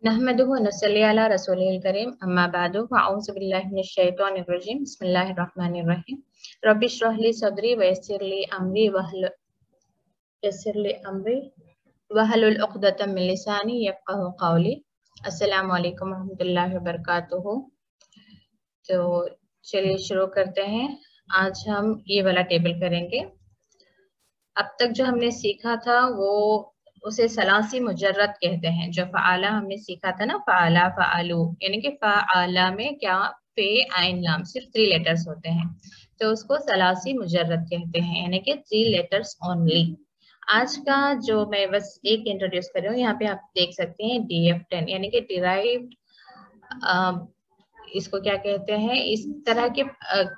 नहमदुहु व नसल्ली अला रसूलिल करीम अम्मा बादु फ़अऊज़ु बिल्लाहि मिनश शैतानिर रजीम बिस्मिल्लाहिर रहमानिर रहीम रब्बि इश्रह ली सदरी व यस्सिर ली अमरी वहलुल उक़दतम मिन लिसानी यफ़क़हू क़ौली। अस्सलामु अलैकुम व रहमतुल्लाहि व बरकातुहू। तो चलिए शुरू करते हैं। आज हम ये वाला टेबल करेंगे। अब तक जो हमने सीखा था वो उसे सलासी मुजर्रद कहते हैं। जो फ़आला हमने सीखा था ना, फ़आला फ़आलू, यानी कि फ़आला में क्या फे आइन लाम सिर्फ 3 लेटर्स होते हैं, तो उसको सलासी मुजर्रद कहते हैं, यानी कि 3 लेटर्स ओनली। आज का जो मैं बस एक इंट्रोड्यूस कर रही हूँ, यहाँ पे आप देख सकते हैं DF10 यानी कि डिराइव्ड, इसको क्या कहते हैं, इस तरह के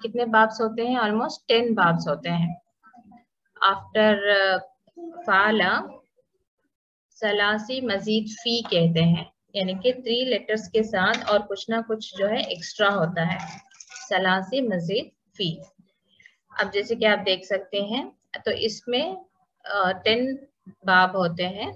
कितने बाब्स होते हैं? ऑलमोस्ट 10 बाब्स होते हैं। आफ्टर फ़आला सलासी मजीद फी कहते हैं, यानी कि 3 लेटर्स के साथ और कुछ ना कुछ जो है एक्स्ट्रा होता है, सलासी मजीद फी। अब जैसे कि आप देख सकते हैं, तो इसमें 10 बाब होते हैं।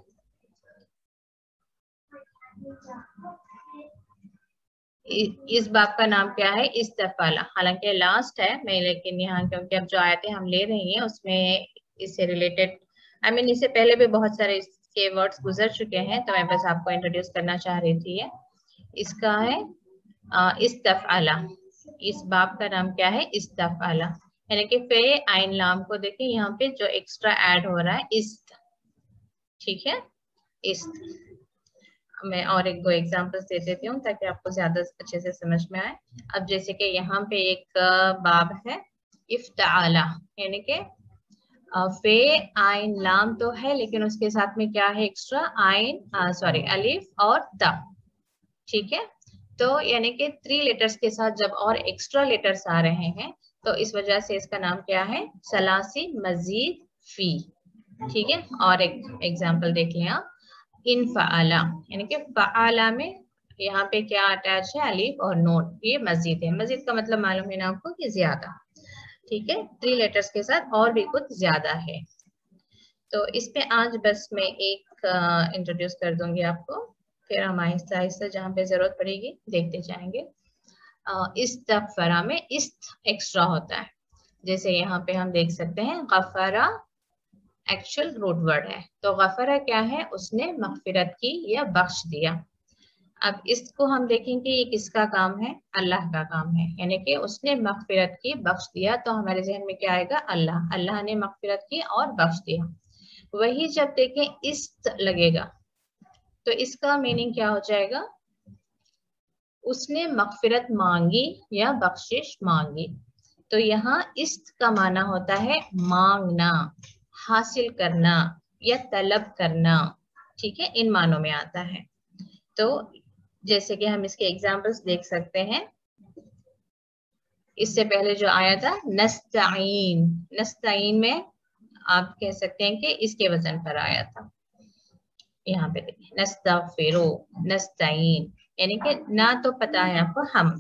इस बाब का नाम क्या है? इस्तफ़ाला। हालांकि लास्ट है मैं, लेकिन यहाँ क्योंकि अब जो आयतें हम ले रही हैं उसमें इससे रिलेटेड इससे पहले भी बहुत सारे इसके वर्ड्स गुजर चुके हैं, तो मैं बस आपको इंट्रोड्यूस करना चाह रही थी। इसका है इस्तफ़ाला। इस बाब का नाम क्या है? इस्तफ़ाला, यानी कि फे आइन लाम को देखिए यहाँ पे जो एक्स्ट्रा ऐड हो रहा है इस्त, ठीक है, इस्त। मैं और एक दो एग्जांपल्स दे देती हूँ ताकि आपको ज्यादा अच्छे से समझ में आए। अब जैसे कि यहाँ पे एक बाब है इफ्ताला, यानी कि फे आइन लाम तो है, लेकिन उसके साथ में क्या है एक्स्ट्रा? आइन सॉरी अलिफ और ता, ठीक है। तो यानी कि 3 लेटर्स के साथ जब और एक्स्ट्रा लेटर्स आ रहे हैं, तो इस वजह से इसका नाम क्या है? सलासी मजीद फी, ठीक है। और एक एग्जांपल देख लें आप, इन फ़आला, यानी कि फ़आला में यहाँ पे क्या अटैच है? अलिफ और नून, ये मजीद है। मजीद का मतलब मालूम है ना आपको कि ज्यादा, ठीक है। 3 लेटर्स के साथ और भी कुछ ज्यादा है। तो इसमें आज बस मैं एक इंट्रोड्यूस कर दूंगी आपको, फिर हम आहिस्ता आहिस्ता जहाँ पे जरूरत पड़ेगी देखते जाएंगे। इस्तग़फ़रा में इस्त एक्स्ट्रा होता है, जैसे यहाँ पे हम देख सकते हैं गफ़रा एक्चुअल रूट वर्ड है, तो गफ़रा क्या है? उसने मग़फ़िरत की या बख्श दिया। अब इसको हम देखेंगे ये किसका काम है? अल्लाह का काम है, यानी कि उसने मग़फ़िरत की, बख्श दिया, तो हमारे जहन में क्या आएगा? अल्लाह। अल्लाह ने मग़फ़िरत की और बख्श दिया। वही जब देखें इस्त लगेगा तो इसका मीनिंग क्या हो जाएगा? उसने मग़फ़िरत मांगी या बख्शिश मांगी। तो यहाँ इस्त का माना होता है मांगना, हासिल करना या तलब करना, ठीक है, इन मानों में आता है। तो जैसे कि हम इसके एग्जांपल्स देख सकते हैं, इससे पहले जो आया था नस्ताइन, नस्ताइन में आप कह सकते हैं कि इसके वजन पर आया था। यहाँ पे देखिए नस्तगफिरु, नस्ताइन, यानी कि ना तो पता है आपको हम,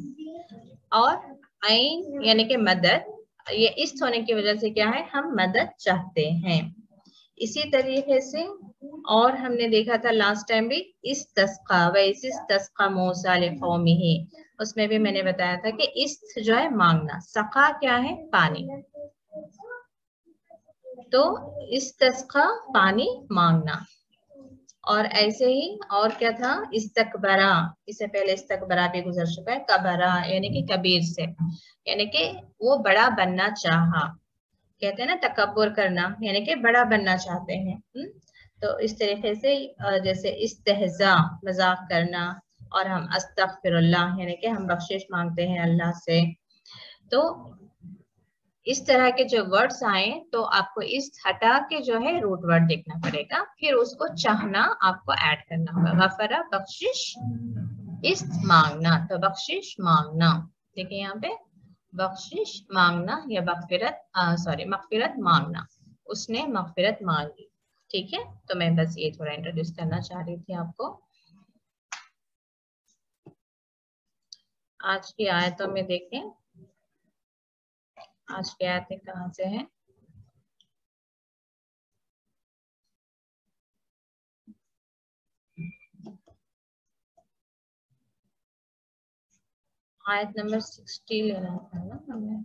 और आइन यानी कि मदद, ये इस होने की वजह से क्या है? हम मदद चाहते हैं। इसी तरीके से और हमने देखा था लास्ट टाइम भी इस्तस्का व इस्तस्का मूसा लिक़ौमिही, उसमें भी मैंने बताया था कि इस्त जो है मांगना, सका क्या है? पानी, तो इस्तस्का पानी मांगना। और ऐसे ही और क्या था? इस्तकबरा, इससे पहले इस्तकबरा भी गुजर चुका है। कबरा यानी कि कबीर से, यानी कि वो बड़ा बनना चाहा, कहते हैं ना तकब्बुर करना, यानी कि बड़ा बनना चाहते हैं। तो इस तरीके से जैसे इस्तेहजा मजाक करना, और हम अस्तगफिरुल्लाह यानी कि हम बख्शिश मांगते हैं अल्लाह से। तो इस तरह के जो वर्ड्स आए तो आपको इस हटा के जो है रूट वर्ड देखना पड़ेगा, फिर उसको चाहना आपको ऐड करना होगा। गफरा बख्शिश, इस्त मांगना, तो बख्शिश मांगना, देखिए यहाँ पे बख्शिश मांगना या मग़फ़िरत मग़फ़िरत मांगना, उसने मग़फ़िरत मांगी, ठीक है। तो मैं बस ये थोड़ा इंट्रोड्यूस करना चाह रही थी आपको। आज की आयतों में देखें, आज की आयतें कहाँ से हैं? आयत नंबर 60 लेना था ना हमें।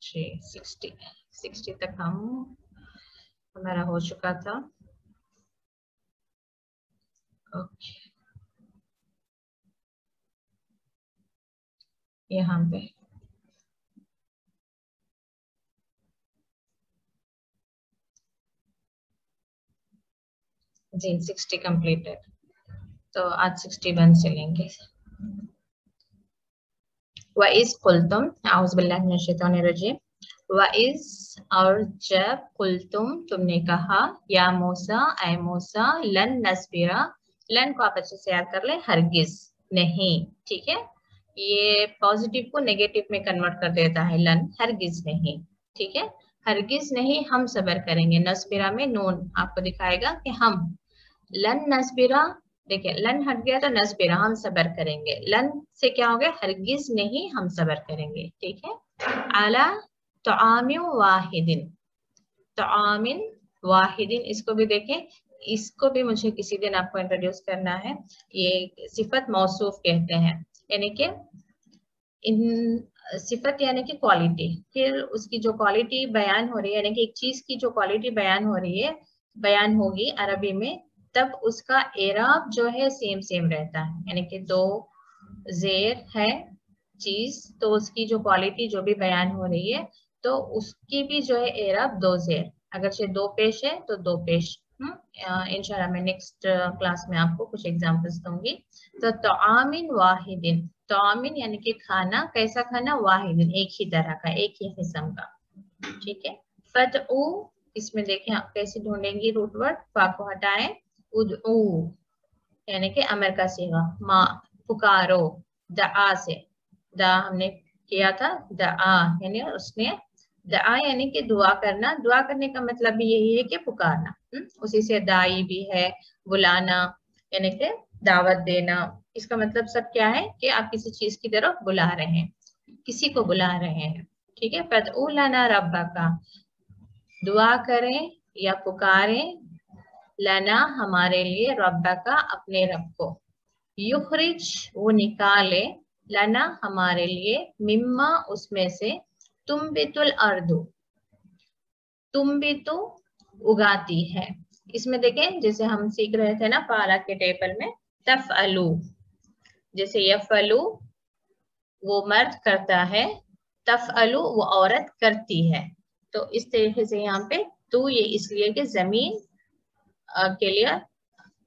जी 60 तक हमारा हो चुका था। ओके, यहाँ पे जी 60 कंप्लीटेड। तो आज 61 से लेंगे। वइज़ कुल्तुम औज़ु बिल्लाहि मिनश शैतानिर रजीम। वइज़ और जब कुल्तुम तुमने कहा या मूसा ऐ मूसा लन नस्बिरा, लन को आप अच्छे से याद कर ले, हरगिज नहीं, ठीक है। ये पॉजिटिव को नेगेटिव में कन्वर्ट कर देता है, लन हरगिज नहीं, ठीक है। हरगिज नहीं हम सबर करेंगे, नस्बिरा में नून आपको दिखाएगा कि हम, लन नस्बिरा, देखिए लन हट गया तो नस्बिरा हम सबर करेंगे, लन से क्या हो गया, हरगिज नहीं हम सबर करेंगे, ठीक है। अला तआमिन वाहिदिन, तआमिन वाहिदिन, इसको भी देखें, इसको भी मुझे किसी दिन आपको इंट्रोड्यूस करना है। ये सिफत मौसूफ कहते हैं, यानी कि इन सिफत यानी कि क्वालिटी, फिर उसकी जो क्वालिटी बयान हो रही है, यानी कि एक चीज की जो क्वालिटी बयान हो रही है, बयान होगी अरबी में, तब उसका एराब जो है सेम सेम रहता है। यानी कि दो जेर है चीज, तो उसकी जो क्वालिटी जो भी बयान हो रही है, तो उसकी भी जो है एराब दो जेर, अगर से दो पेश है तो दो पेश। इंशाल्लाह मैं नेक्स्ट क्लास में आपको कुछ एग्जांपल्स दूंगी। तो तआमिन वाहिदिन, तआमिन यानी कि खाना, कैसा खाना, वाहिदिन एक ही तरह का, एक ही किस्म का, ठीक है। फदउ, इसमें देखें आप कैसे ढूंढेंगी रूट वर्ड, फा को हटाएं, उदउ यानी कि अमर का सीगा, माँ पुकारो, दआ से, दा हमने किया था, दआ यानी उसने, दआ यानी कि दुआ करना, दुआ करने का मतलब भी यही है कि पुकारना, उसी से दाई भी है, बुलाना यानी कि दावत देना, इसका मतलब सब क्या है कि आप किसी चीज की तरफ बुला रहे हैं, किसी को बुला रहे हैं, ठीक है। फदउ लना रब्बा का, दुआ करें या पुकारें, लना हमारे लिए, रब्बा का अपने रब को, युखरिज वो निकाले, लना हमारे लिए, मिम्मा उसमें से, तुम बितुल अर्दु, तुम भी तो उगाती है। इसमें देखें जैसे हम सीख रहे थे ना पाला के टेबल में, तफअलु, जैसे यफअलु वो मर्द करता है, तफअलु वो औरत करती है। तो इस तरीके से यहाँ पे तो ये इसलिए कि जमीन के लिए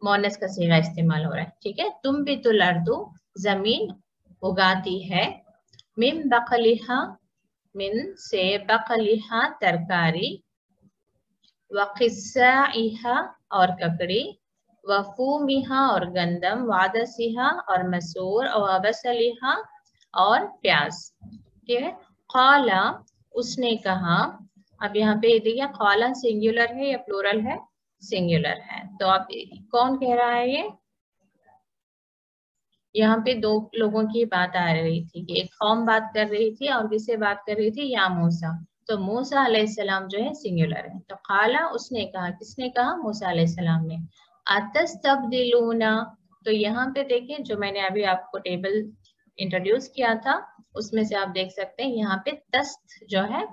मोनस का सीगा इस्तेमाल हो रहा है, ठीक है। तुम भी तो लर्दू जमीन उगाती है, मिन बकलिहा, मिन से बकलिहा तरकारी, वक़िस्साइहा और ककड़ी, वफूमिहा और गंदम, वादसिहा और मसूर, और बसलिहा और प्याज, ठीक है। क़ाला उसने कहा, अब यहाँ पे देखिए क़ाला सिंगुलर है या प्लूरल है, सिंगुलर है, तो आप कौन कह रहा है ये, यहाँ पे दो लोगों की बात आ रही थी कि एक कौम बात कर रही थी और किससे बात कर रही थी, या मूसा, तो मूसा अलैहिस्सलाम जो है सिंगुलर है, तो काला उसने कहा, किसने कहा, मूसा अलैहिस्सलाम ने, अतस्तब्दिलूना, तो यहाँ पे देखें जो मैंने अभी आपको टेबल इंट्रोड्यूस किया था उसमें से आप देख सकते हैं यहाँ पे तस्त जो है,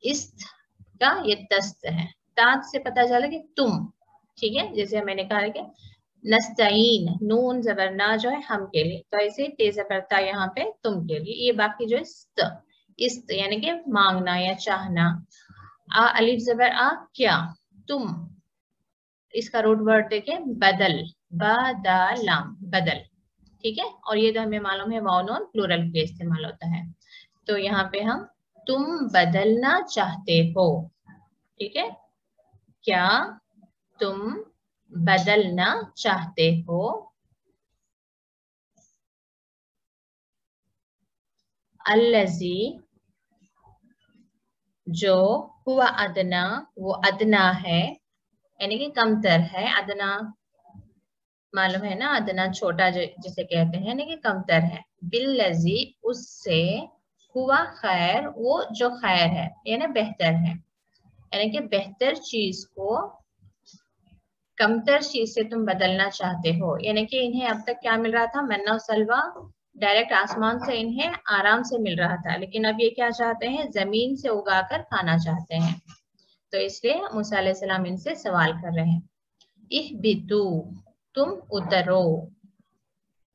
इस्त का ये तस्त है, तात से पता चला कि तुम, ठीक है। जैसे मैंने कहा कि नस्तईन, नून जबरना जो है हम के लिए, तो ऐसे तेज जबरता यहाँ पे तुम के लिए, ये बाकी जो है इस्त यानी कि मांगना या चाहना, आ अलिफ जबर आ क्या, तुम, इसका रूट वर्ड देखें बदल, बदलाम बदल, ठीक है। और ये तो हमें मालूम है वाउन प्लूरल के इस्तेमाल होता है, तो यहाँ पे हम तुम बदलना चाहते हो, ठीक है, क्या तुम बदलना चाहते हो, अल्लजी जो, हुआ अदना वो अदना है, यानी कि कमतर है, अदना मालूम है ना, अदना छोटा जिसे कहते हैं, यानी कि कमतर है, बिल्लजी उससे, हुआ खैर, वो जो खैर है यानी बेहतर है, यानी कि बेहतर चीज को कमतर चीज से तुम बदलना चाहते हो। यानी कि इन्हें अब तक क्या मिल रहा था, मन्ना और सलवा डायरेक्ट आसमान से इन्हें आराम से मिल रहा था, लेकिन अब ये क्या चाहते हैं, जमीन से उगाकर खाना चाहते हैं। तो इसलिए मूसा अलैहिस्सलाम इनसे सवाल कर रहे हैं। इहबितू, तुम उतरो,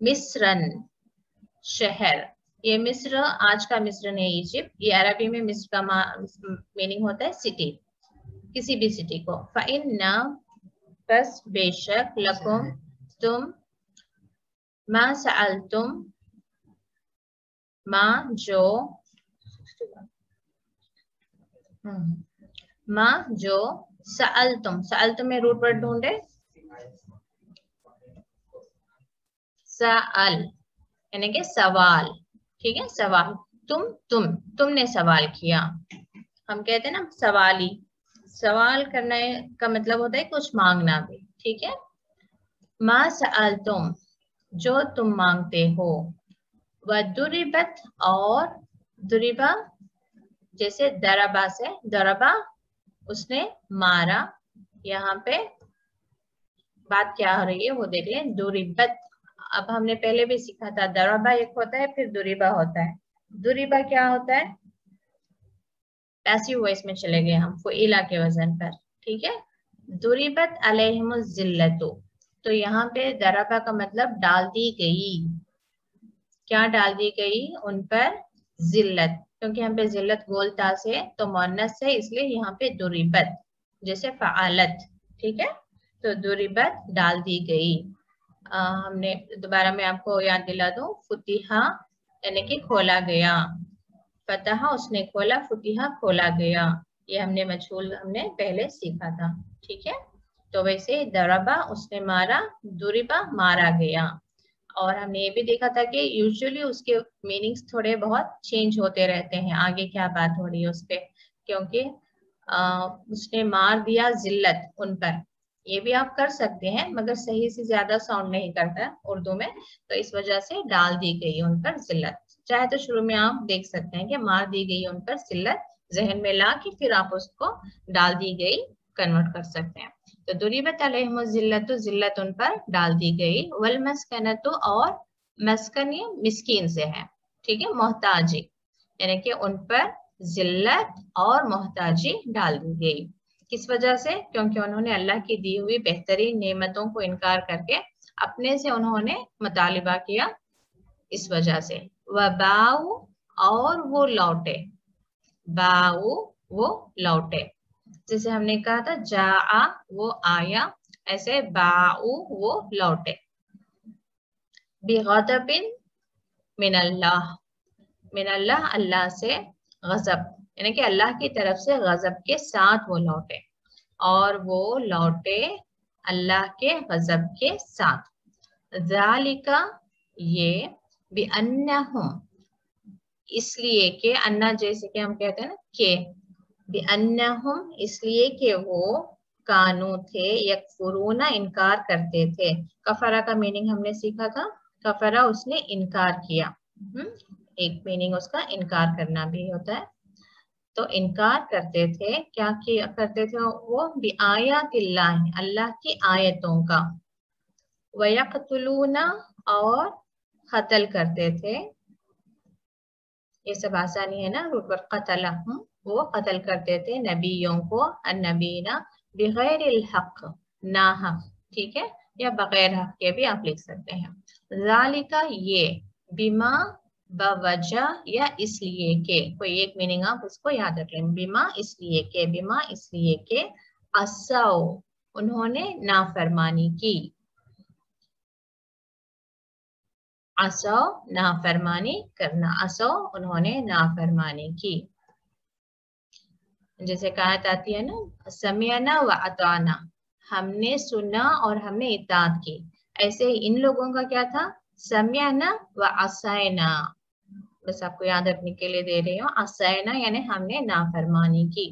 मिस्रन, शहर। ये मिस्र आज का मिस्र नहीं, इजिप्ट। ये अरबी में मिस्र का मीनिंग होता है सिटी, किसी भी सिटी को। फइन्ना, बस बेशक, लकुम, तुम, मा सअलतुम, मा जो, मा जो, सअलतुम, सअलतुम में रूट वर्ड ढूंढे, सअल यानी कि सवाल, ठीक है, सवाल। तुमने सवाल किया। हम कहते हैं ना सवाली, सवाल करने का मतलब होता है कुछ मांगना भी, ठीक है। मा सअलतुम, जो तुम मांगते हो। व दुरिबत, और दुरिबा जैसे दरबा से, दरबा उसने मारा। यहाँ पे बात क्या हो रही है वो देख लें, दुरिबत। अब हमने पहले भी सीखा था, दरबा एक होता है, फिर दुरिबा होता है। दुरिबा क्या होता है, पैसिव वॉइस में चले गए हम, फुइला के वजन पर, ठीक है। दुरिबत अलैहिमुज जिल्लतु, तो यहाँ पे दरबा का मतलब डाल दी गई। क्या डाल दी गई, उन पर जिल्लत, क्योंकि यहाँ पे जिल्लत गोलता से तो मुअन्नस है, इसलिए यहाँ पे दुरिबत जैसे फ़आलत, ठीक है। तो दुरिबत डाल दी गई। हमने दोबारा मैं आपको याद दिला दूं, फुतिहा यानी कि खोला गया, फतहा उसने खोला, फुतिहा खोला गया। ये हमने मजहूल हमने पहले सीखा था, ठीक है। तो वैसे दरबा उसने मारा, दुरिबा मारा गया। और हमने ये भी देखा था कि यूजुअली उसके मीनिंग्स थोड़े बहुत चेंज होते रहते हैं, आगे क्या बात हो रही है उस पर, क्योंकि उसने मार दिया जिल्लत उन पर, ये भी आप कर सकते हैं मगर सही से ज्यादा साउंड नहीं करता उर्दू में, तो इस वजह से डाल दी गई उन पर जिल्लत। चाहे तो शुरू में आप देख सकते हैं कि मार दी गई उन पर जिल्लत, जहन में ला के फिर आप उसको डाल दी गई कन्वर्ट कर सकते हैं। तो दुरिबत अलैहिमुज जिल्लतु, जिल्लत उन पर डाल दी गई। वल मस्कनतु, और मस्कन ये मिस्कीन से है, ठीक है, मोहताजी, यानी कि उन पर जिल्लत और मोहताजी डाल दी गई। किस वजह से, क्योंकि उन्होंने अल्लाह की दी हुई बेहतरीन नेमतों को इनकार करके अपने से उन्होंने मुतालिबा किया, इस वजह से। वबाऊ, और वो लौटे, बाऊ वो लौटे, जैसे हमने कहा था जा वो आया, ऐसे बाऊ वो लौटे। बिगज़बिन मिनल्लाह, मिनल्लाह अल्लाह से, गजब यानी कि अल्लाह की तरफ से गजब के साथ वो लौटे, और वो लौटे अल्लाह के गजब के साथ। ज़ालिका, ये, बिअन्नहुम, इसलिए कि, अन्ना जैसे कि हम कहते हैं ना के, बिअन्नहुम इसलिए कि वो, कानू थे, यकफुरूना इनकार करते थे। कफरा का मीनिंग हमने सीखा था, कफरा उसने इनकार किया, एक मीनिंग उसका इनकार करना भी होता है। तो इनकार करते थे, क्या किया करते थे वो, बिआयातिल्लाह, अल्लाह की आयतों का। वयक़तुलूना, और कत्ल करते थे, ये सब आसानी है ना, रूट पर कतला, वो कत्ल करते थे नबियों को, अन्नबीना, बिगैरिल हक, ना हक, ठीक है, या बगैर हक के भी आप लिख सकते हैं। ज़ालिका ये, बिमा बवजह या इसलिए के, कोई एक मीनिंग आप उसको याद रख लें, बिमा इसलिए के, बिमा इसलिए के, असौ उन्होंने नाफरमानी की, असौ नाफरमानी करना, असौ उन्होंने नाफरमानी की। जैसे कहावत आती है ना, समिअना व अताना, हमने सुना और हमने इताअत की। ऐसे ही इन लोगों का क्या था, समिअना व असैना, बस आपको याद रखने के लिए दे रही हूँ, असैना यानी हमने नाफरमानी की,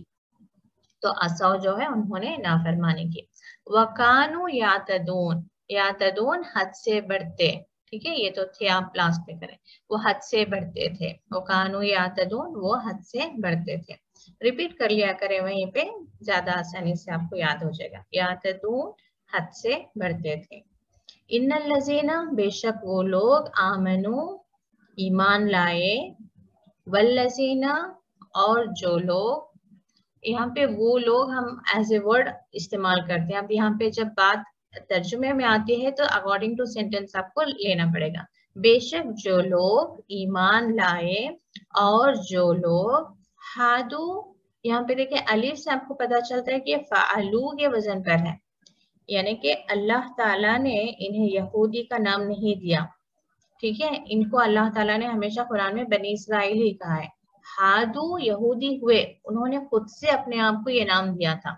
तो असौ जो है उन्होंने नाफरमानी की। वकानु यातदून, यातदून हद से बढ़ते, ठीक है, ये तो थे, आप लास्ट में करें। वो हद से बढ़ते थे, वो कानू यातदून, वो हद से बढ़ते थे। रिपीट कर लिया करें वहीं पे, ज्यादा आसानी से आपको याद हो जाएगा। यातदून, हद से बढ़ते थे। इन्नल लजीना, बेशक वो लोग, आमनू, ईमान लाए, वल्लजीना, और जो लोग, यहाँ पे वो लोग हम एज ए वर्ड इस्तेमाल करते हैं। अब यहाँ पे जब बात तर्जुमे में आती है तो अकॉर्डिंग टू सेंटेंस आपको लेना पड़ेगा। बेशक जो लोग ईमान लाए और जो लोग हादू, यहाँ पे देखिए अलिफ से आपको पता चलता है कि ये फ़अलू के वजन पर है, यानी कि अल्लाह ताला ने इन्हें यहूदी का नाम नहीं दिया। ठीक है, इनको अल्लाह ताला ने हमेशा कुरान में बनी इसराइल ही कहा है। हादू, यहूदी हुए, उन्होंने खुद से अपने आप को ये नाम दिया था,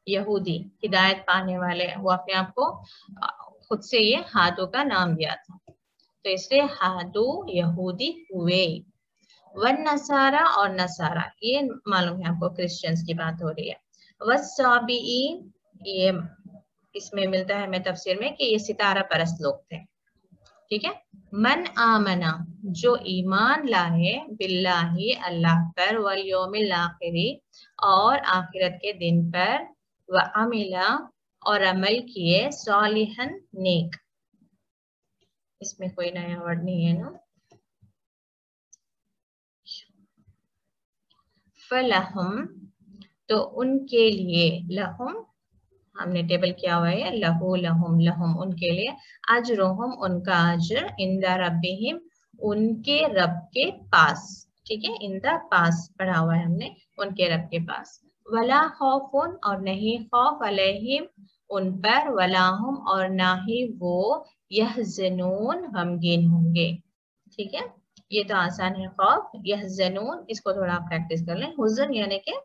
यहूदी, हिदायत पाने वाले, वो अपने आप को खुद से ये हादू का नाम दिया था, तो इसलिए हादू, यहूदी हुए। वन नसारा, और नसारा, ये मालूम है आपको क्रिश्चियंस की बात हो रही है। वस्साबीन, ये इसमें मिलता है हमें तफसीर में कि ये सितारा परस्त लोग थे। ठीक है, मन आमना, जो ईमान लाए, बिल्लाही, अल्लाह पर, वल यौमिल आखिरी, और आखिरत के दिन पर, व अमिला, और अमल किए, सालिहन, नेक। इसमें कोई नया वर्ड नहीं है ना। फलहुम, तो उनके लिए, लहुम हमने टेबल किया हुआ है, लहू, लहुम, लहुम, उनके लिए, अजरुहुम, उनका अजर, इंदा रब्बिहिम, उनके रब के पास। ठीक है, इंदा पास पढ़ा हुआ है हमने, उनके रब के पास। वला खौफुन, और नहीं खौफ, अलैहिम, उन पर, वला हुम, और ना ही वो, यहज़नून, गमगीन होंगे। ठीक है, ये तो आसान है। खौफ, यहज़नून, इसको थोड़ा प्रैक्टिस कर लें। हुज़न यानी कि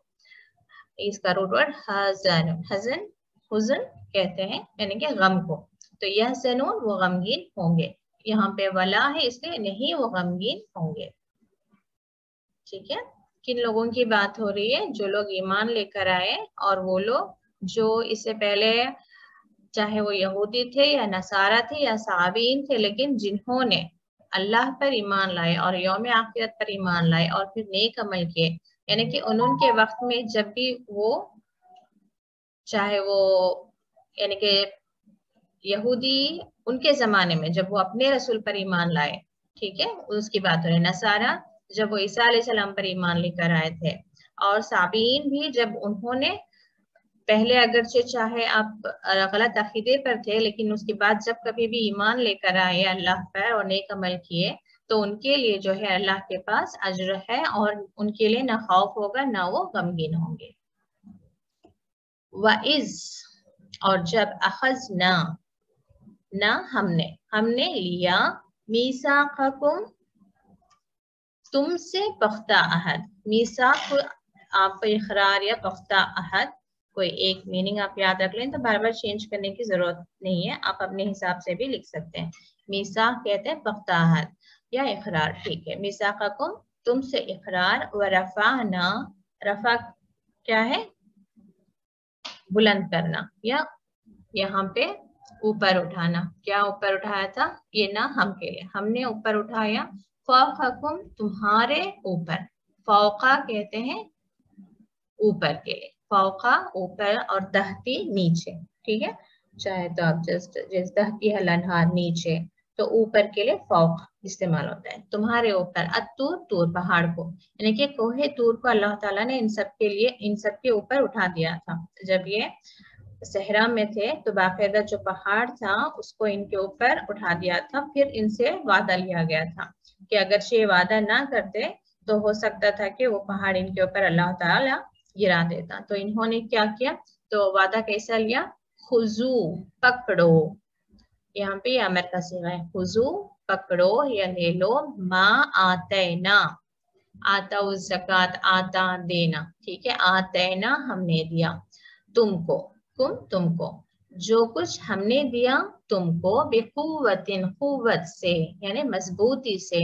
इसका रूट वर्ड हज़न, हज़न, हुज़न कहते हैं, यानी कि गम को। तो यहज़नून, वो गमगीन होंगे। यहाँ पे वला है इसलिए नहीं वो गमगीन होंगे। ठीक है, किन लोगों की बात हो रही है? जो लोग ईमान लेकर आए, और वो लोग जो इससे पहले चाहे वो यहूदी थे या नसारा थे या साबीन थे, लेकिन जिन्होंने अल्लाह पर ईमान लाए और यौम आखिरत पर ईमान लाए और फिर नेक अमल किए, यानी कि उनके वक्त में जब भी वो, चाहे वो, यानी कि यहूदी उनके जमाने में जब वो अपने रसूल पर ईमान लाए, ठीक है, उसकी बात हो रही है। नसारा जब वो ईसा अलैहिस्सलाम पर ईमान लेकर आए थे, और साबीन भी जब उन्होंने पहले अगरचे चाहे आप गलत अकीदे पर थे, लेकिन उसके बाद जब कभी भी ईमान लेकर आए अल्लाह पर और नेक अमल किए, तो उनके लिए जो है अल्लाह के पास अज्र है, और उनके लिए ना खौफ होगा ना वो गमगीन होंगे। वइज़, और जब अखज़ना, ना हमने लिया, मीसाक़कुम, तुमसे पख्ता अहद। मीसाक़ आप इकरार या पख्ता अहद, कोई एक मीनिंग आप याद रख लें, तो बार बार चेंज करने की जरूरत नहीं है, आप अपने हिसाब से भी लिख सकते हैं। मीसाक़ कहते हैं पख्ता अहद या इकरार। ठीक है, मीसाक़कुम, तुमसे इकरार, व रफ़अना, रफ़ा क्या है? बुलंद करना, या यहाँ पे ऊपर उठाना। क्या ऊपर उठाया था? ये ना हम के लिए, हमने ऊपर उठाया। फौक़कुम, तुम्हारे ऊपर। फौक़ा कहते हैं ऊपर के लिए, फौक़ा ऊपर, और तहती नीचे। ठीक है, चाहे तो आप जस्ट तहती है लनहार, नीचे, तो ऊपर के लिए फौक़ इस्तेमाल होता है। तुम्हारे ऊपर, अतूर, तूर पहाड़ को, यानी कि कोहे तूर को अल्लाह ताला ने इन सब के लिए, इन सब के ऊपर उठा दिया था। जब ये सहरा में थे तो बाकायदा जो पहाड़ था उसको इनके ऊपर उठा दिया था, फिर इनसे वादा लिया गया था कि अगर ये वादा ना करते तो हो सकता था कि वो पहाड़ इनके ऊपर अल्लाह ताला गिरा देता। तो इन्होंने क्या किया? तो वादा कैसा लिया? खुजू, पकड़ो, यहाँ पे अमर का सीगा है, खुजू, पकड़ो या ले लो, माँ आतैना, आता उस ज़कात, आता देना। ठीक है, आतैना, हमने दिया, तुमको, तुमको, जो कुछ हमने दिया तुमको, बेकुव्वतिन, कुव्वत से, यानी मजबूती से,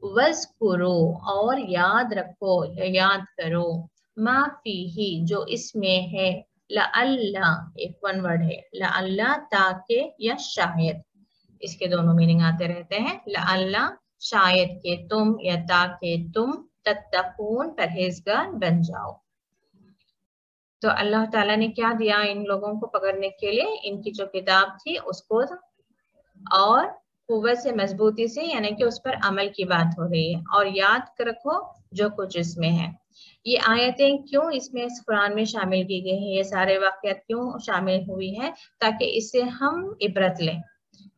वज़कुरो, और याद रखो या याद करो, मा फीही, जो इसमें है, लअल्ला, एक वन वर्ड है, लअल्ला, ताकि या शायद, اس کے دونوں میننگ آتے رہتے ہیں. لعل شاید کہ تم یا تاکہ تم تتقون پرہیزگار بن جاؤ. تو اللہ تعالیٰ نے کیا دیا ان لوگوں کو پکڑنے کے لیے؟ ان کی جو کتاب تھی اس کو اور قوت سے مضبوطی سے یعنی کہ اس پر عمل کی بات ہو رہی ہے. اور یاد رکھو جو کچھ اس میں ہے. یہ آیتیں کیوں اس میں اس قرآن میں شامل کی گئی ہیں؟ یہ سارے واقعات کیوں شامل ہوئی ہیں؟ تاکہ اس سے ہم عبرت لیں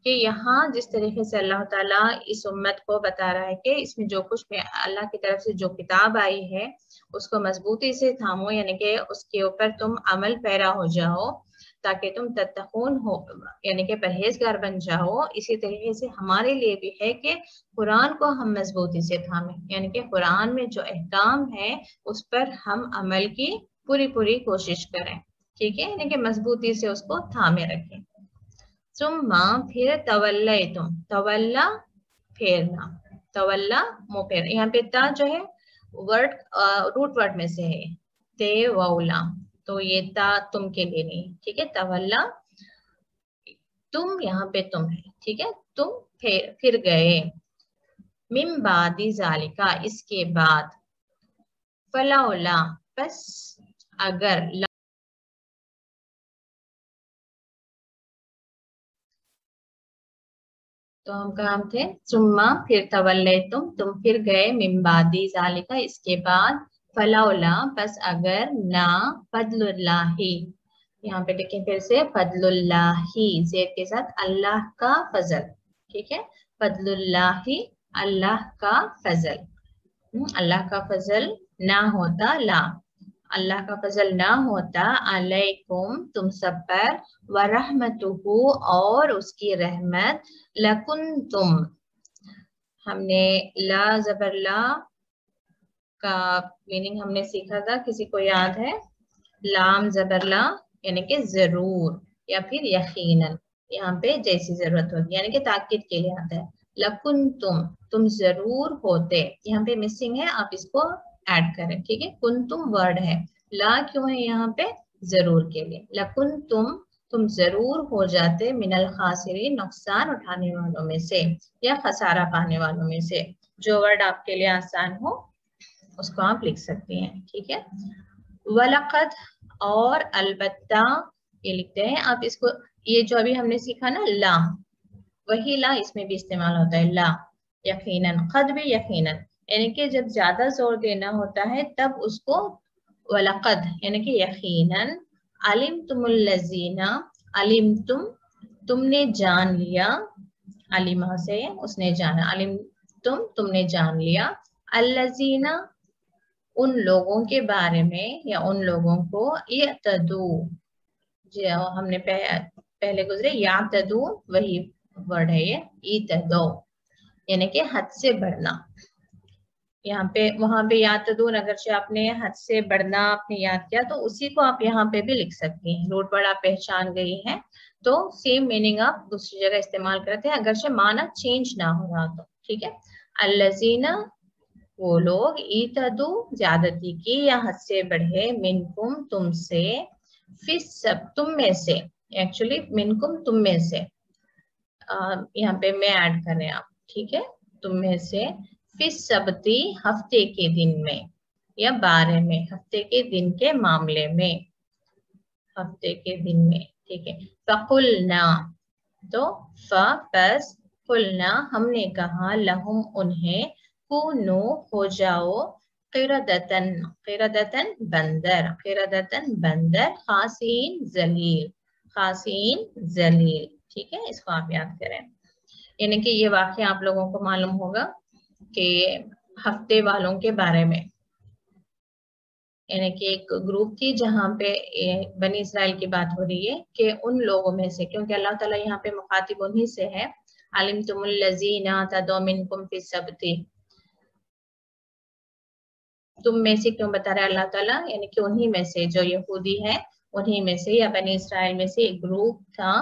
کہ یہاں جس طریقے سے اللہ تعالیٰ اس امت کو بتا رہا ہے کہ اس میں جو کچھ میں اللہ کی طرف سے جو کتاب آئی ہے اس کو مضبوطی سے تھامو یعنی کہ اس کے اوپر تم عمل پیرا ہو جاؤ تاکہ تم تتقون ہو یعنی کہ پرہیزگار بن جاؤ. اسی طریقے سے ہمارے لیے بھی ہے کہ قرآن کو ہم مضبوطی سے تھامیں یعنی کہ قرآن میں جو احکام ہے اس پر ہم عمل کی پوری کوشش کریں. ٹھیک ہے، یعنی کہ مضبوطی سے اس کو تھامے رکھیں. ثم پھر تولیتم، تولا پھیرنا، تولا منہ پھیرنا. یہاں پہ تا جو ہے ورڈ روٹ ورڈ میں سے ہے تے وولا، تو یہ تا تم کے لیے نہیں. ٹھیک ہے، تولا تم یہاں پہ تم ہے. ٹھیک ہے، تم پھر گئے. من بعد ذالکا اس کے بعد. فلولا پس اگر تو ہم کہاں تھے؟ ثم پھر تولیتم تم پھر گئے. من بعد ذالکا اس کے بعد. فلولا پس اگر نہ فضل اللہ، یہاں پہ دیکھیں پھر سے فضل اللہ زید کے ساتھ اللہ کا فضل. ٹھیک ہے، فضل اللہ اللہ کا فضل. اللہ کا فضل نہ ہوتا، لا اللہ کا فضل نہ ہوتا علیکم تم سب پر، ورحمتہ اور اس کی رحمت، لکنتم ہم نے لا زبر لا کا میننگ ہم نے سیکھا تھا، کسی کو یاد ہے؟ لام زبر لا یعنی کہ ضرور یا پھر یقیناً، یہاں پہ جیسی ضرورت ہوتی ہے یعنی کہ تاکید کے لیے آتا ہے. لکنتم تم ضرور ہوتے، یہاں پہ مسنگ ہے آپ اس کو ایڈ کریں. ٹھیک ہے، کنتم ورڈ ہے، لا کیوں ہے یہاں پہ؟ ضرور کے لیے. لکنتم تم ضرور ہو جاتے، من الخاسرین نقصان اٹھانے والوں میں سے یا خسارہ پانے والوں میں سے. جو ورڈ آپ کے لیے آسان ہو اس کو آپ لکھ سکتی ہیں. ٹھیک ہے، وَلَقَدْ اور البتہ یہ لکھتے ہیں آپ اس کو. یہ جو ابھی ہم نے سیکھا نا لا، وہی لا اس میں بھی استعمال ہوتا ہے. لا یقیناً، قد بھی یقیناً، یعنی کہ جب زیادہ زور دینا ہوتا ہے تب اس کو وَلَقَدْ یعنی کہ یقیناً. عَلِمْتُمُ الَّذِينَ عَلِمْتُم تم نے جان لیا، علمہ سے اس نے جانا، علمتم تم نے جان لیا، الَّذِينَ ان لوگوں کے بارے میں یا ان لوگوں کو، اعتدو جو ہم نے پہلے گزرے یعتدو وہی ورڈ ہے یہ، اعتدو یعنی کہ حد سے بڑھنا. یہاں پہ وہاں پہ یعتدون اگرچہ آپ نے حد سے بڑھنا آپ نے یاد کیا تو اسی کو آپ یہاں پہ بھی لکھ سکتی ہیں. روٹ ورڈ آپ پہچان گئی ہیں تو سیم میننگ آپ دوسری جگہ استعمال کرتے ہیں اگرچہ معنی چینج نہ ہو رہا تو. ٹھیک ہے، الذین وہ لوگ، اعتدو زیادتی کی یا حد سے بڑھے، منکم تم سے، فی سب تم میں سے، ایکچولی منکم تم میں سے، یہاں پہ میں ایڈ کریں آپ. ٹھیک ہے، تم میں سے، فی سبتی ہفتے کے دن میں یا بارے میں، ہفتے کے دن کے معاملے میں، ہفتے کے دن میں. ٹھیک ہے، فقلنا تو پس قلنا ہم نے کہا، لہم انہیں، کونو ہو جاؤ، قردتن قردتن بندر، قردتن بندر، خاسین ذلیل، خاسین ذلیل. ٹھیک ہے، اس کو آپ یاد کریں. یعنی کہ یہ واقعہ آپ لوگوں کو معلوم ہوگا کہ ہفتے والوں کے بارے میں، یعنی کہ ایک گروپ تھی جہاں پہ بنی اسرائیل کی بات ہو رہی ہے کہ ان لوگوں میں سے، کیونکہ اللہ تعالیٰ یہاں پہ مخاطب انہی سے ہے، علمتم الذین اعتدوا منکم فی السبت، تم میں سے کیوں بتا رہا ہے اللہ تعالیٰ؟ یعنی کہ انہی میں سے جو یہودی ہے انہی میں سے یا بنی اسرائیل میں سے ایک گروپ تھا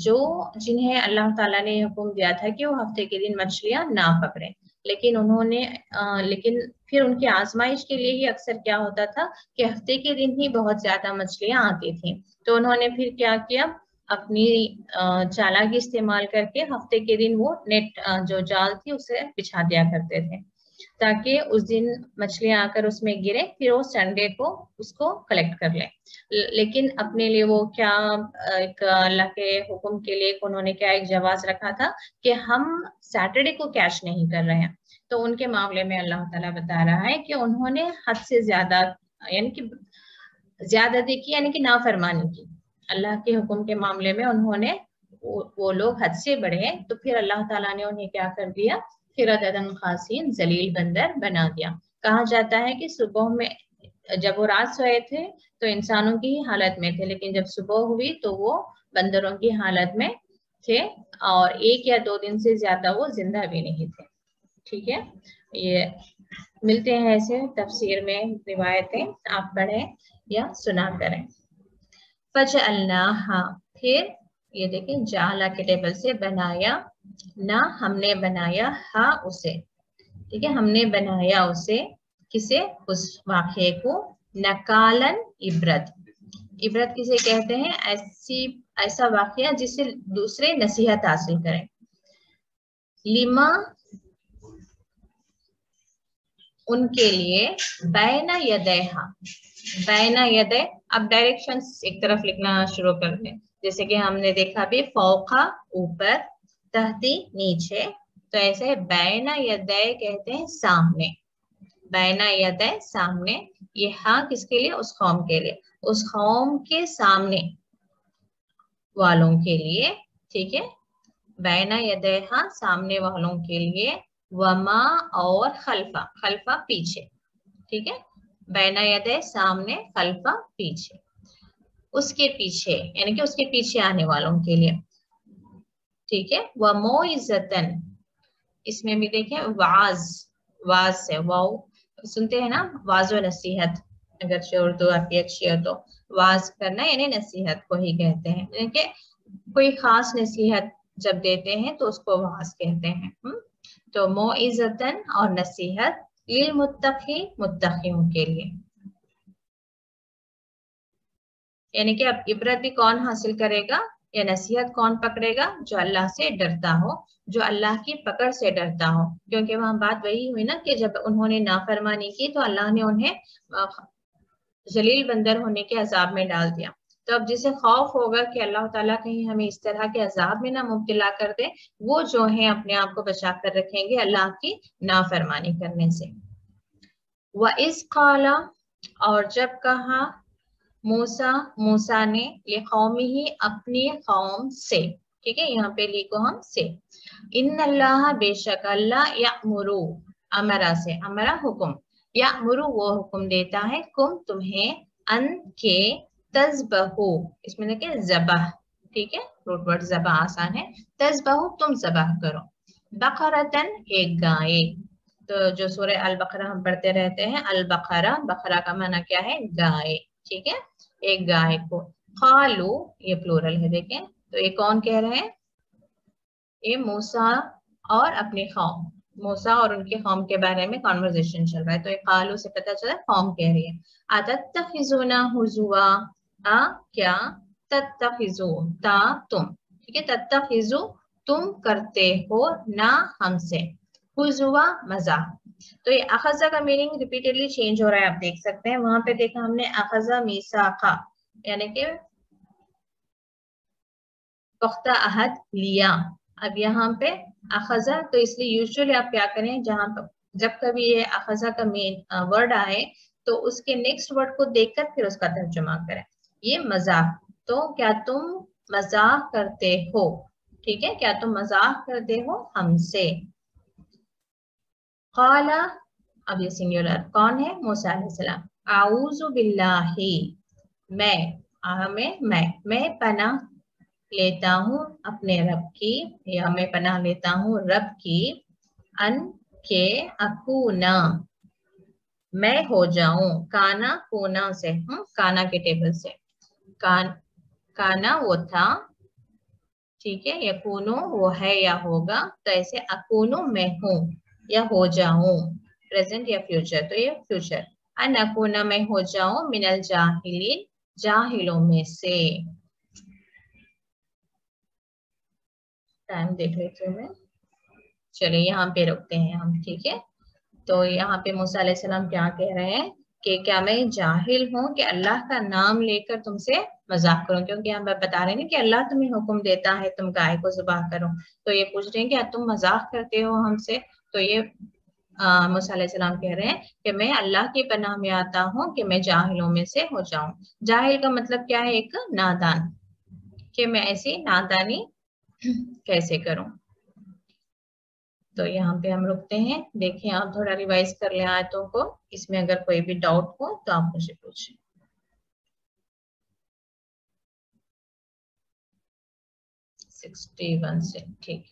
جو جنہیں اللہ تعالیٰ نے حکم دیا تھا کہ وہ ہفتے کے دن مچھلیاں نہ پکڑیں، لیکن انہوں نے لیکن پھر ان کی آزمائش کے لیے ہی اکثر کیا ہوتا تھا کہ ہفتے کے دن ہی بہت زیادہ مچھلیاں آتی تھیں. تو انہوں نے پھر کیا کیا، अपनी चालाकी इस्तेमाल करके हफ्ते के दिन वो नेट जो जाल थी उसे बिछा दिया करते थे, ताकि उस दिन मछलियां आकर उसमें गिरे, फिर वो संडे को उसको कलेक्ट कर ले। लेकिन अपने लिए वो क्या एक अल्लाह के हुक्म के लिए उन्होंने क्या एक जवाब रखा था कि हम सैटरडे को कैच नहीं कर रहे हैं। तो उनके मामले में अल्लाह ताला बता रहा है कि उन्होंने हद से ज्यादा यानी कि ज्यादती की, यानी कि नाफरमानी की। अल्लाह के हुक्म के मामले में उन्होंने वो लोग हद से बढ़े, तो फिर अल्लाह ताला ने उन्हें क्या कर दिया, किरदतन खासीन, जलील बंदर बना दिया। कहा जाता है कि सुबह में जब वो रात सोए थे तो इंसानों की ही हालत में थे, लेकिन जब सुबह हुई तो वो बंदरों की हालत में थे, और 1 या 2 दिन से ज्यादा वो जिंदा भी नहीं थे। ठीक है, ये मिलते हैं ऐसे तफसीर में रिवायतें, आप पढ़ें या सुना करें। फजअल्नाहा, फिर ये देखें जाला के टेबल से बनाया, ना हमने बनाया, हा उसे, ठीक है, हमने बनाया उसे, किसे, उस वाक़े को, नकालन, इबरत। इबरत किसे कहते हैं, ऐसा वाक़या जिससे दूसरे नसीहत हासिल करें। लिमा, उनके लिए, बैना यदैहा, बैना यदै, अब डायरेक्शंस एक तरफ लिखना शुरू कर दें, जैसे कि हमने देखा भी, फौका ऊपर, तहती नीचे, तो ऐसे बैना यदै कहते हैं सामने, बैना यदै सामने। ये हाँ किसके लिए, उस कौम के लिए, उस कौम के सामने वालों के लिए, ठीक है, बैना यदै हाँ सामने वालों के लिए, वमा और खल्फा, खल्फा पीछे, ठीक है, बैना यदै सामने, खल्फा पीछे, उसके पीछे यानी कि उसके पीछे आने वालों के लिए, ठीक है। व मोइज़तन, इसमें भी देखें वाज, वाज से वाव सुनते हैं ना, वाजो नसीहत, अगर उर्दू आपकी अच्छी हो तो वाज करना यानी नसीहत को ही कहते हैं, यानी कि कोई खास नसीहत जब देते हैं तो उसको वाज कहते हैं। तो मोइज़तन और नसीहत, लिल मुत्तकी, मुत्तकियों के लिए, यानी कि अब इबरत भी कौन हासिल करेगा या नसीहत कौन पकड़ेगा, जो अल्लाह से डरता हो, जो अल्लाह की पकड़ से डरता हो। क्योंकि वहां बात वही हुई ना कि जब उन्होंने नाफरमानी की तो अल्लाह ने उन्हें जलील बंदर होने के अजाब में डाल दिया। तो अब जिसे खौफ होगा कि अल्लाह ताला कहीं हमें इस तरह के अजाब में ना मुब्तला कर दे, वो जो है अपने आप को बचा कर रखेंगे अल्लाह की नाफरमानी करने से। व इस काला, और जब कहा, मूसा, मूसा ने, ये कौमी ही, अपनी कौम से, ठीक है, यहाँ पे लिखो हम से, इन अल्लाह, बेशक अल्लाह, यामुरु, अमरा से, अमरा हुक्म, यामुरु वो हुक्म देता है, कुम तुम्हें, अन के, तज़बहु, इसमें देखिए ज़बह, ठीक है, रूट वर्ड ज़बह आसान है, तज़बहु तुम ज़बह करो, बकरतन एक गाय। तो जो सूरह अल बकरा हम पढ़ते रहते हैं, अल बकरा, बकरा का माना क्या है, गाय, ठीक है, एक गाय को। खालू, ये प्लूरल है देखें, तो ये कौन कह रहे हैं, ये मूसा और अपनी कौम, मूसा और उनके कौम के बारे में कॉन्वर्सेशन चल रहा है, तो ये खालू से पता चला कौम कह रही है। अतत्तखिजुना हुजुआ, आ क्या, तत्तखिजु, ता तुम, ठीक है, तत्तखिजु तुम करते हो, ना हमसे, हुजुआ मजाक। तो ये अखजा का मीनिंग रिपीटेडली चेंज हो रहा है, आप देख सकते हैं, वहां पे देखा हमने अखजा मीसाखा, यानी कि पुख्ता अहद लिया। अब यहाँ पे अखजा, तो इसलिए यूजुअली आप क्या करें, जहां पर जब कभी ये अखजा का मेन वर्ड आए तो उसके नेक्स्ट वर्ड को देखकर फिर उसका तर्जुमा करें। ये मजाक, तो क्या तुम मजाक करते हो, ठीक है, क्या तुम मजाक करते हो हमसे। काला, अब ये सिंगुलर, कौन है, मूसा अलैहिस्सलाम, आऊज़ु बिल्लाही, मैं पनाह लेता हूँ अपने रब की, या मैं पनाह लेता हूँ रब की, अन के, अकूना, मैं हो जाऊं, काना कूना से, काना के टेबल से, काना वो था, ठीक है, यकूनो वो है या होगा, तो ऐसे अकूनो मैं हूँ या हो जाऊं, प्रेजेंट या फ्यूचर, तो ये फ्यूचर, अन अकूना मैं हो जाऊं, मिनल जाहिलीन, जाहिलों में से। टाइम देख लेती हूँ मैं। चलिए यहाँ पे रुकते हैं हम, ठीक है। तो यहाँ पे मूसा अलैहिस्सलाम क्या कह रहे हैं कि क्या मैं जाहिल हूँ कि अल्लाह का नाम लेकर तुमसे मजाक करूं, क्योंकि हम बता रहे हैं कि अल्लाह तुम्हें हुक्म देता है तुम गाय को ज़ुबाह करो, तो ये पूछ रहे हैं कि तुम मजाक करते हो हमसे। तो ये मूसा अलैहिस्सलाम कह रहे हैं कि मैं अल्लाह की पनाह में आता हूँ कि मैं जाहिलों में से हो जाऊं। जाहिल का मतलब क्या है? एक नादान, कि मैं ऐसी नादानी कैसे करूं। तो यहाँ पे हम रुकते हैं। देखें, आप थोड़ा रिवाइज कर लें आयतों को, इसमें अगर कोई भी डाउट हो तो आप मुझे पूछें। 61 से, ठीक।